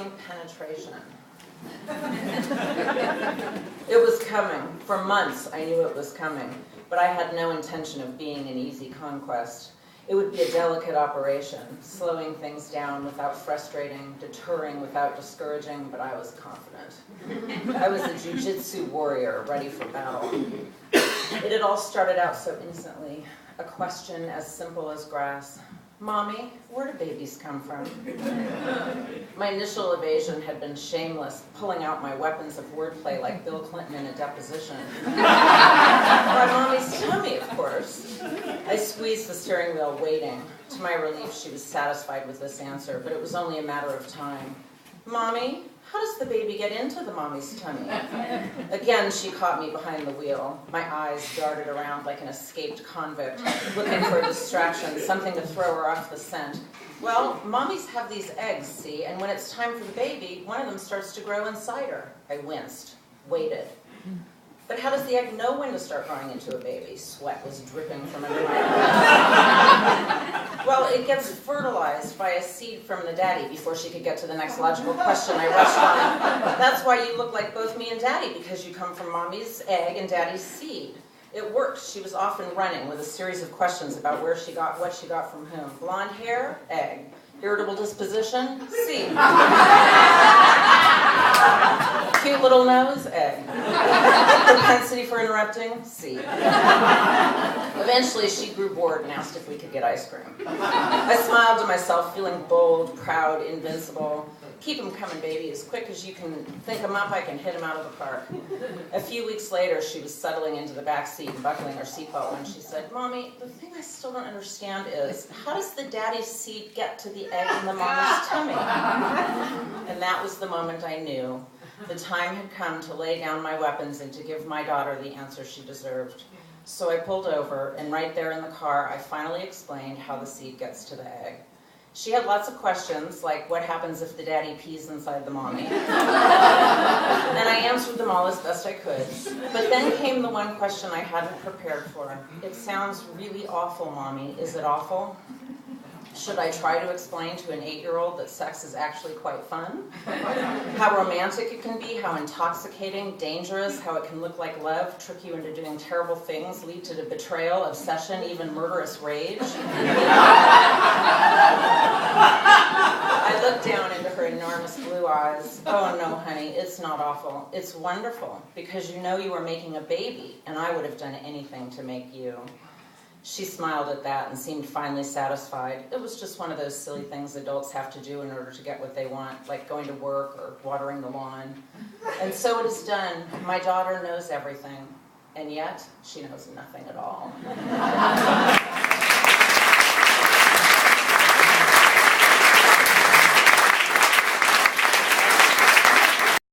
Avoiding penetration. It was coming. For months, I knew it was coming, but I had no intention of being an easy conquest. It would be a delicate operation, slowing things down without frustrating, deterring without discouraging, but I was confident. I was a jiu-jitsu warrior, ready for battle. It had all started out so innocently, a question as simple as grass. Mommy, where do babies come from? My initial evasion had been shameless, pulling out my weapons of wordplay like Bill Clinton in a deposition. My mommy's tummy, of course. I squeezed the steering wheel, waiting. To my relief, she was satisfied with this answer, but it was only a matter of time. Mommy, how does the baby get into the mommy's tummy? Again, she caught me behind the wheel. My eyes darted around like an escaped convict, looking for a distraction, something to throw her off the scent. Well, mommies have these eggs, see, and when it's time for the baby, one of them starts to grow inside her. I winced, waited. But how does the egg know when to start growing into a baby? Sweat was dripping from under my eyes. Well, it gets fertilized by a seed from the daddy before she could get to the next logical question I rushed on. That's why you look like both me and daddy, because you come from mommy's egg and daddy's seed. It worked. She was off and running with a series of questions about where she got, what she got from whom. Blonde hair? Egg. Irritable disposition? Seed. Cute little nose? Egg. Propensity for interrupting? Seed. Eventually, she grew bored and asked if we could get ice cream. I smiled to myself, feeling bold, proud, invincible. Keep them coming, baby. As quick as you can think them up, I can hit them out of the park. A few weeks later, she was settling into the back seat and buckling her seatbelt when she said, Mommy, the thing I still don't understand is, how does the daddy's seed get to the egg in the mama's tummy? And that was the moment I knew. The time had come to lay down my weapons and to give my daughter the answer she deserved. So I pulled over, and right there in the car, I finally explained how the seed gets to the egg. She had lots of questions, like what happens if the daddy pees inside the mommy? And I answered them all as best I could. But then came the one question I hadn't prepared for. It sounds really awful, Mommy. Is it awful? Should I try to explain to an 8-year-old that sex is actually quite fun? How romantic it can be, how intoxicating, dangerous, how it can look like love, trick you into doing terrible things, lead to betrayal, obsession, even murderous rage? I looked down into her enormous blue eyes. Oh no, honey, it's not awful. It's wonderful, because you know you are making a baby, and I would have done anything to make you. She smiled at that and seemed finally satisfied. It was just one of those silly things adults have to do in order to get what they want, like going to work or watering the lawn. And so it is done. My daughter knows everything, and yet she knows nothing at all.